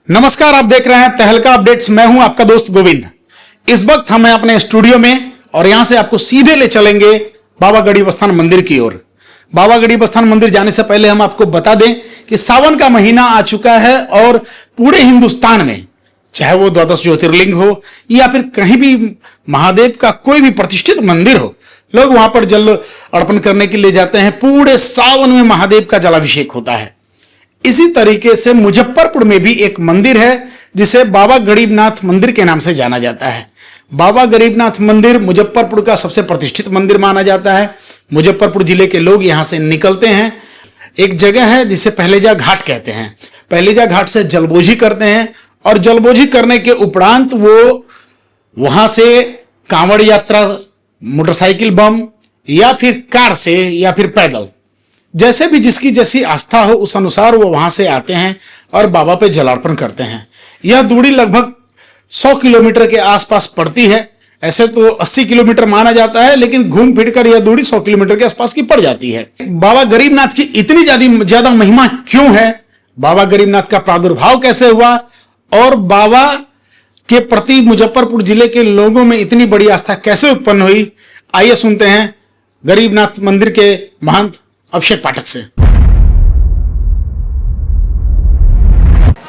नमस्कार, आप देख रहे हैं तहलका अपडेट्स। मैं हूं आपका दोस्त गोविंद। इस वक्त हम हैं अपने स्टूडियो में और यहां से आपको सीधे ले चलेंगे बाबा गरीब स्थान मंदिर की ओर। बाबा गरीब स्थान मंदिर जाने से पहले हम आपको बता दें कि सावन का महीना आ चुका है और पूरे हिंदुस्तान में चाहे वो द्वादश ज्योतिर्लिंग हो या फिर कहीं भी महादेव का कोई भी प्रतिष्ठित मंदिर हो, लोग वहां पर जल अर्पण करने के लिए जाते हैं। पूरे सावन में महादेव का जलाभिषेक होता है। इसी तरीके से मुजफ्फरपुर में भी एक मंदिर है जिसे बाबा गरीबनाथ मंदिर के नाम से जाना जाता है। बाबा गरीबनाथ मंदिर मुजफ्फरपुर का सबसे प्रतिष्ठित मंदिर माना जाता है। मुजफ्फरपुर जिले के लोग यहां से निकलते हैं। एक जगह है जिसे पहलेजा घाट कहते हैं। पहलेजा घाट से जलबोझी करते हैं और जलबोझी करने के उपरांत वो वहां से कांवड़ यात्रा, मोटरसाइकिल बम या फिर कार से या फिर पैदल, जैसे भी जिसकी जैसी आस्था हो उस अनुसार वो वहां से आते हैं और बाबा पे जलार्पण करते हैं। यह दूरी लगभग 100 किलोमीटर के आसपास पड़ती है। ऐसे तो 80 किलोमीटर माना जाता है, लेकिन घूम फिर कर यह दूरी 100 किलोमीटर के आसपास की पड़ जाती है। बाबा गरीबनाथ की इतनी ज्यादा महिमा क्यों है, बाबा गरीबनाथ का प्रादुर्भाव कैसे हुआ और बाबा के प्रति मुजफ्फरपुर जिले के लोगों में इतनी बड़ी आस्था कैसे उत्पन्न हुई, आइए सुनते हैं गरीबनाथ मंदिर के महंत अभिषेक पाठक से।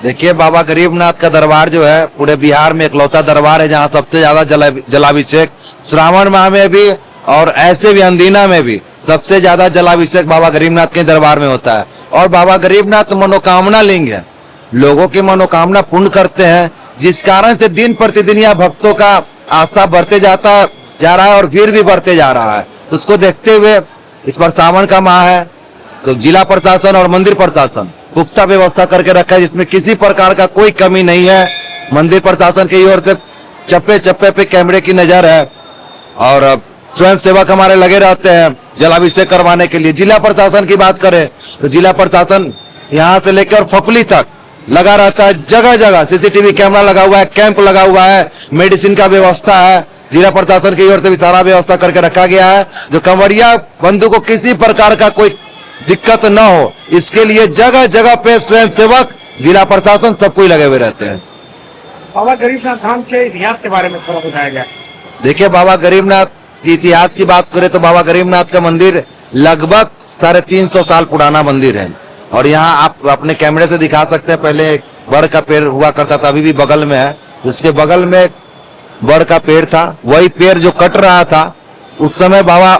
देखिए, बाबा गरीबनाथ का दरबार जो है पूरे बिहार में इकलौता दरबार है जहाँ सबसे ज्यादा जलाभिषेक श्रावण माह में भी और ऐसे भी अंदीना में भी सबसे ज्यादा जलाभिषेक बाबा गरीबनाथ के दरबार में होता है। और बाबा गरीबनाथ मनोकामना लिंग है, लोगों की मनोकामना पूर्ण करते हैं, जिस कारण से दिन प्रतिदिन यह भक्तों का आस्था बढ़ते जा रहा है और भीड़ भी बढ़ते जा रहा है। उसको देखते हुए इस पर सावन का माह है तो जिला प्रशासन और मंदिर प्रशासन पुख्ता व्यवस्था करके रखा है, जिसमें किसी प्रकार का कोई कमी नहीं है। मंदिर प्रशासन की ओर से चप्पे चप्पे पे कैमरे की नजर है और स्वयं सेवक हमारे लगे रहते हैं जलाभिषेक करवाने के लिए। जिला प्रशासन की बात करें तो जिला प्रशासन यहाँ से लेकर फकुली तक लगा रहता है। जगह जगह सीसीटीवी कैमरा लगा हुआ है, कैंप लगा हुआ है, मेडिसिन का व्यवस्था है। जिला प्रशासन की ओर से भी सारा व्यवस्था करके रखा गया है, जो कंवरिया बंधु को किसी प्रकार का कोई दिक्कत न हो, इसके लिए जगह जगह पे स्वयं सेवक, जिला प्रशासन सब कोई लगे हुए रहते हैं। बाबा गरीबनाथ धाम के इतिहास के बारे में थोड़ा बताया जाए। देखिए, बाबा गरीबनाथ के इतिहास की बात करें तो बाबा गरीबनाथ का मंदिर लगभग 350 साल पुराना मंदिर है और यहाँ आप अपने कैमरे से दिखा सकते हैं। पहले बड़ का पेड़ हुआ करता था, अभी भी बगल में है, उसके बगल में बड़ का पेड़ था। वही पेड़ जो कट रहा था उस समय बाबा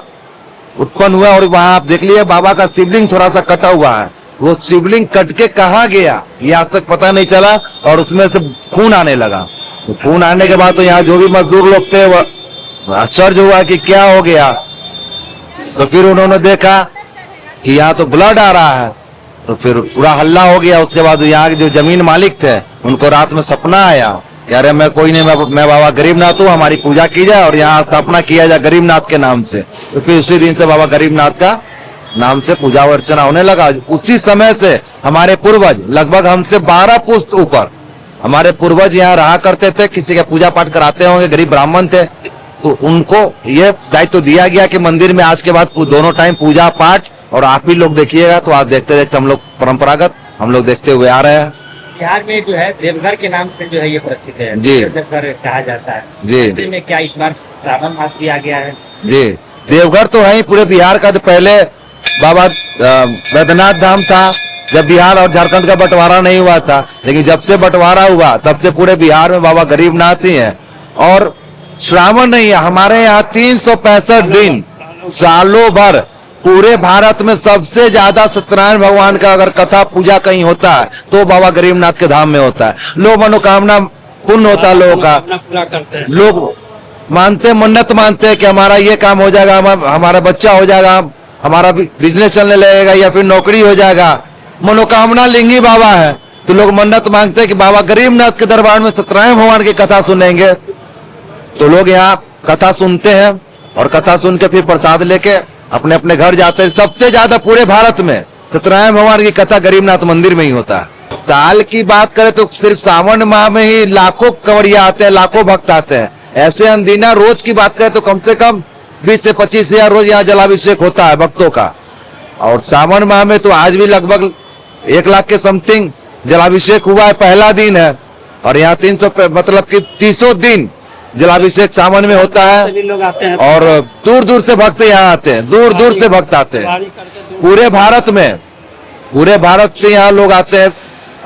उत्पन्न हुआ और वहां आप देख लिए बाबा का शिवलिंग थोड़ा सा कटा हुआ है। वो शिवलिंग कट के कहाँ गया ये आज तक पता नहीं चला और उसमें से खून आने लगा। तो खून आने के बाद तो यहाँ जो भी मजदूर लोग थे वो आश्चर्य हुआ कि क्या हो गया। तो फिर उन्होंने देखा कि यहाँ तो ब्लड आ रहा है, तो फिर पूरा हल्ला हो गया। उसके बाद यहाँ के जो जमीन मालिक थे उनको रात में सपना आया, यार मैं कोई नहीं, मैं बाबा गरीबनाथ हूँ, हमारी पूजा की जाए और यहाँ स्थापना किया जाए गरीबनाथ के नाम से। तो फिर उसी दिन से बाबा गरीबनाथ का नाम से पूजा अर्चना होने लगा। उसी समय से हमारे पूर्वज लगभग हमसे 12 पुश्त ऊपर हमारे पूर्वज यहाँ रहा करते थे। किसी का पूजा पाठ कराते होंगे, गरीब ब्राह्मण थे, तो उनको ये दायित्व दिया गया कि मंदिर में आज के बाद दोनों टाइम पूजा पाठ। और आप ही लोग देखिएगा तो आज देखते देखते हम लोग परंपरागत हम लोग देखते हुए आ रहे हैं। बिहार में जो है देवघर के नाम से जो है ये प्रसिद्ध है, जी देवघर कहा जाता है जी। में क्या इस बार सावन मास भी आ गया है? जी, देवघर तो है ही पूरे बिहार का। तो पहले बाबा बैद्यनाथ धाम था जब बिहार और झारखंड का बंटवारा नहीं हुआ था, लेकिन जब से बंटवारा हुआ तब से पूरे बिहार में बाबा गरीबनाथ ही है। और श्रावण नहीं है, हमारे यहाँ 365 दिन सालों भर पूरे भारत में सबसे ज्यादा सत्यनारायण भगवान का अगर कथा पूजा कहीं होता है तो बाबा गरीबनाथ के धाम में होता है। लोग मनोकामना पूर्ण होता है लोगों का, पूरा करते हैं। लोग मानते मन्नत मानते हैं कि हमारा ये काम हो जाएगा, हमारा बच्चा हो जाएगा, हमारा बिजनेस चलने लगेगा या फिर नौकरी हो जाएगा। मनोकामना लिंगी बाबा है तो लोग मन्नत मांगते हैं कि बाबा गरीबनाथ के दरबार में सत्यनारायण भगवान की कथा सुनेंगे। तो लोग यहाँ कथा सुनते हैं और कथा सुन के फिर प्रसाद लेके अपने अपने घर जाते हैं। सबसे ज्यादा पूरे भारत में सत्यनारायण भगवान की कथा गरीबनाथ मंदिर में ही होता है। साल की बात करें तो सिर्फ सावन माह में ही लाखों कंवरिया आते हैं, लाखों भक्त आते हैं। ऐसे अंदीना रोज की बात करें तो कम से कम 20 से 25 हजार रोज यहाँ जलाभिषेक होता है भक्तों का। और सावन माह में तो आज भी लगभग 1 लाख के समथिंग जलाभिषेक हुआ है, पहला दिन है। और यहाँ 300 मतलब कि 300 दिन जलाभिषेक सावन में होता है। सभी लोग आते हैं और दूर दूर से भक्त यहाँ आते हैं, दूर दूर से भक्त आते हैं। गाड़ी करके दूर- पूरे भारत से यहाँ लोग आते हैं।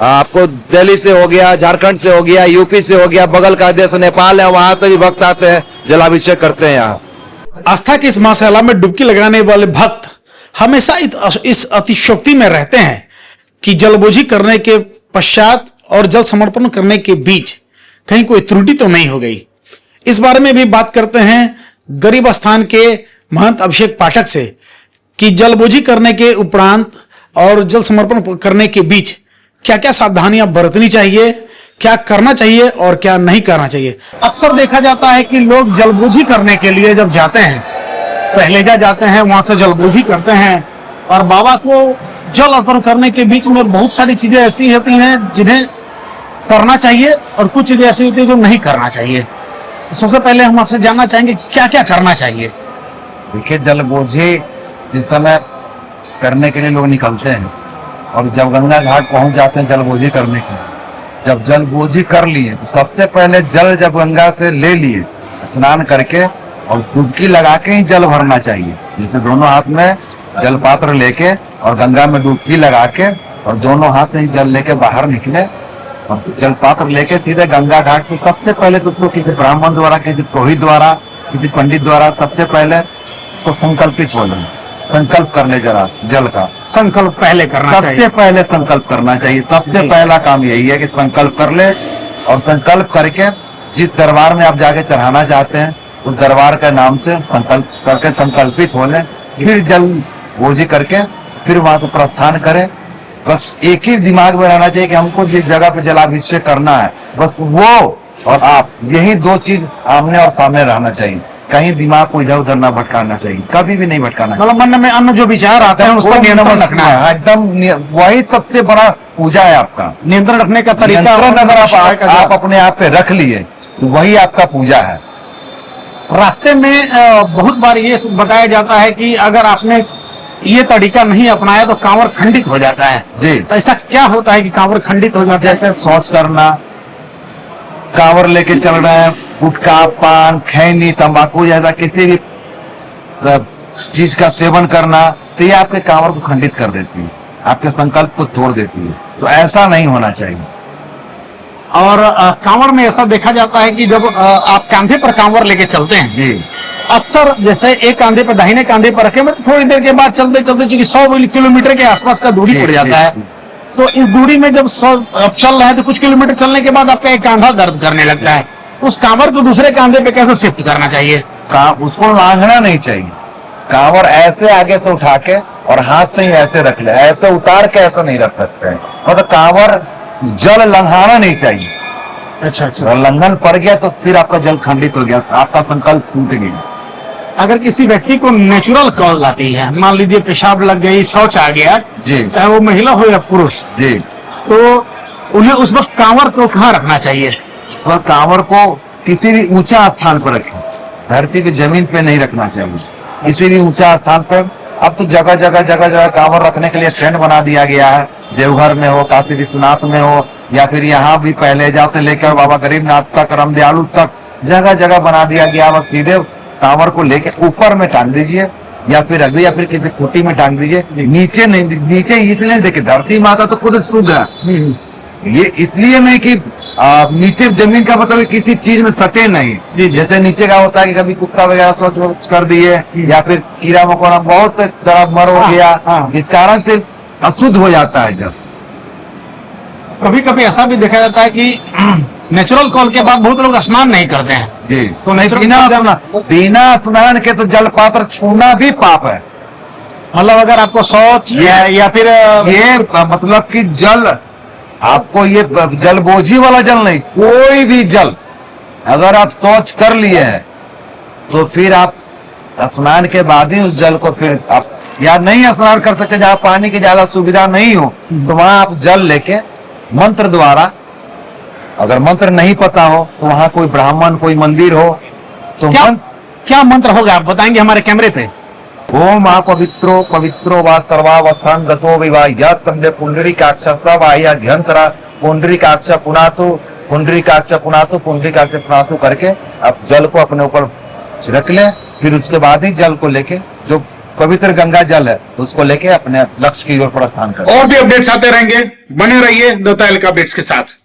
आपको दिल्ली से हो गया, झारखंड से हो गया, यूपी से हो गया, बगल का देश नेपाल है, वहां से भी भक्त आते हैं, जलाभिषेक करते हैं यहाँ। आस्था की इस महाशैला में डुबकी लगाने वाले भक्त हमेशा इस अतिशयोक्ति में रहते हैं कि जलबोझी करने के पश्चात और जल समर्पण करने के बीच कहीं कोई त्रुटि तो नहीं हो गई। इस बारे में भी बात करते हैं गरीब स्थान के महंत अभिषेक पाठक से कि जलबोझी करने के उपरांत और जल समर्पण करने के बीच क्या क्या सावधानियां बरतनी चाहिए, क्या करना चाहिए और क्या नहीं करना चाहिए। अक्सर देखा जाता है कि लोग जलबोझी करने के लिए जब जाते हैं, पहले जाते हैं, वहां से जलबोझी करते हैं और बाबा को जल अर्पण करने के बीच में बहुत सारी चीजें ऐसी होती हैं जिन्हें करना चाहिए और कुछ चीजें ऐसी होती है जो नहीं करना चाहिए। तो सबसे पहले हम आपसे जानना चाहेंगे क्या क्या करना चाहिए। देखिए, जलबोझी जिस समय करने के लिए लोग निकलते हैं और जब गंगा घाट पहुंच जाते हैं जलबोझी करने के लिए, जब जलबोझी कर लिए तो सबसे पहले जल जब गंगा से ले लिए, स्नान करके और डुबकी लगा के ही जल भरना चाहिए। जैसे दोनों हाथ में जल पात्र लेके और गंगा में डुबकी लगा के और दोनों हाथ से ही जल लेके बाहर निकले और जल पात्र लेके सीधे गंगा घाट पे सबसे पहले तो उसको किसी ब्राह्मण द्वारा, किसी पुरोहित द्वारा, किसी पंडित द्वारा सबसे पहले उसको संकल्पित हो लेना, संकल्प कर ले जरा जल का। संकल्प पहले करना सबसे चाहिए। पहले संकल्प करना चाहिए। सबसे पहला काम यही है कि संकल्प कर ले और संकल्प करके जिस दरबार में आप जाके चढ़ाना चाहते हैं उस दरबार के नाम से संकल्प करके संकल्पित हो ले, फिर जल बोझी करके फिर वहां से प्रस्थान करें। बस एक ही दिमाग में रहना चाहिए कि हमको जिस जगह पे जलाभिषेक करना है, बस वो और आप, यही दो चीज आमने और सामने रहना चाहिए। कहीं दिमाग को इधर उधर ना भटकाना चाहिए, कभी भी नहीं भटकाना चाहिए। मतलब मन में अन्य जो विचार आते हैं उस पर नियंत्रण रखना है। एकदम वही सबसे बड़ा पूजा है आपका। नियंत्रण रखने का तरीका नियंत्रण अगर आप अपने आप पे रख लिए तो वही आपका पूजा है। रास्ते में बहुत बार ये बताया जाता है कि अगर आपने ये तरीका नहीं अपनाया तो कांवर खंडित हो जाता है। जी। तो ऐसा क्या होता है कि कांवर खंडित हो जाता है? जैसे शौच करना, कांवर लेके चल रहे हैं, गुटखा, पान, खैनी, तंबाकू जैसा किसी भी चीज का सेवन करना, तो ये आपके कांवर को खंडित कर देती है, आपके संकल्प को तोड़ देती है। तो ऐसा नहीं होना चाहिए। और कांवर में ऐसा देखा जाता है कि जब आप कांधे पर कांवर लेके चलते हैं, जी, अक्सर जैसे एक कांधे पर दाहिने कांधे पर रखे में थोड़ी देर के बाद चलते चलते चूंकि 100 किलोमीटर के आसपास का दूरी पड़ जाता है, तो इस दूरी में जब आप चल रहे हैं तो कुछ किलोमीटर चलने के बाद आपका एक कांधा दर्द करने लगता है। उस कांवर को दूसरे कांधे पे कैसे शिफ्ट करना चाहिए? उसको लांघना नहीं चाहिए। कांवर ऐसे आगे से उठा के और हाथ से ही ऐसे रख ले, ऐसे उतार के ऐसा नहीं रख सकते हैं। मतलब कांवर जल लंघाना नहीं चाहिए। अच्छा अच्छा। अगर लंघन पड़ गया तो फिर आपका जल खंडित हो गया, आपका संकल्प टूट गया। अगर किसी व्यक्ति को नेचुरल कॉल आती है, मान लीजिए पेशाब लग गई, शौच आ गया, जी, चाहे वो महिला हो या पुरुष, जी, तो उन्हें उस वक्त कांवर को कहाँ रखना चाहिए? और कांवर को किसी भी ऊंचा स्थान पर रखें, धरती पे जमीन पे नहीं रखना चाहिए, किसी भी ऊंचा स्थान पे। अब तो जगह जगह कांवर रखने के लिए स्टैंड बना दिया गया है। देवघर में हो, काशी विश्वनाथ में हो, या फिर यहाँ भी पहले जैसे लेकर बाबा गरीबनाथ तक, रामदयालु तक जगह जगह बना दिया गया। बस सीधे कांवर को लेके ऊपर में टांग दीजिए या फिर अगली या फिर किसी खूंटी में टांग दीजिए। नीचे नहीं, नीचे इसलिए देखिए धरती माता तो खुद शुद्ध है, ये इसलिए नहीं कि नीचे जमीन का मतलब किसी चीज में सटे नहीं। जैसे नीचे का होता है कि कभी कुत्ता वगैरह शौच कर दिए या फिर कीड़ा मकोड़ा बहुत तरह मर हो गया, जिस कारण से अशुद्ध हो जाता है जल। कभी कभी ऐसा भी देखा जाता है कि नेचुरल कॉल के बाद बहुत लोग स्नान नहीं करते हैं। जी, तो बिना स्नान के तो जल पात्र छूना भी पाप है। मतलब अगर आपको शौच या फिर ये मतलब कि जल, आपको ये जल बोझी वाला जल नहीं, कोई भी जल अगर आप शौच कर लिए हैं तो फिर आप स्नान के बाद ही उस जल को फिर आप या नहीं स्नान कर सकते। जहाँ पानी की ज्यादा सुविधा नहीं हो तो वहां आप जल लेके मंत्र द्वारा, अगर मंत्र नहीं पता हो तो वहां कोई ब्राह्मण, कोई मंदिर हो तो क्या मंत्र होगा आप बताएंगे हमारे कैमरे पे? ओम पवित्रो पवित्रो वा सर्वावस्थान गतो विवाह यह स्तंभे पुंडरीकाक्ष सब आया झंतरा पुंडरीकाक्ष पुनातु पुंडरीकाक्ष पुनातु पुंडरीकाक्ष पुनातु करके आप जल को अपने ऊपर छिड़क लें। फिर उसके बाद ही जल को लेके जो पवित्र गंगा जल है उसको लेके अपने लक्ष्य की ओर प्रस्थान करें। और भी अपडेट्स आते रहेंगे, बने रहिए द तहलका अपडेट्स के साथ।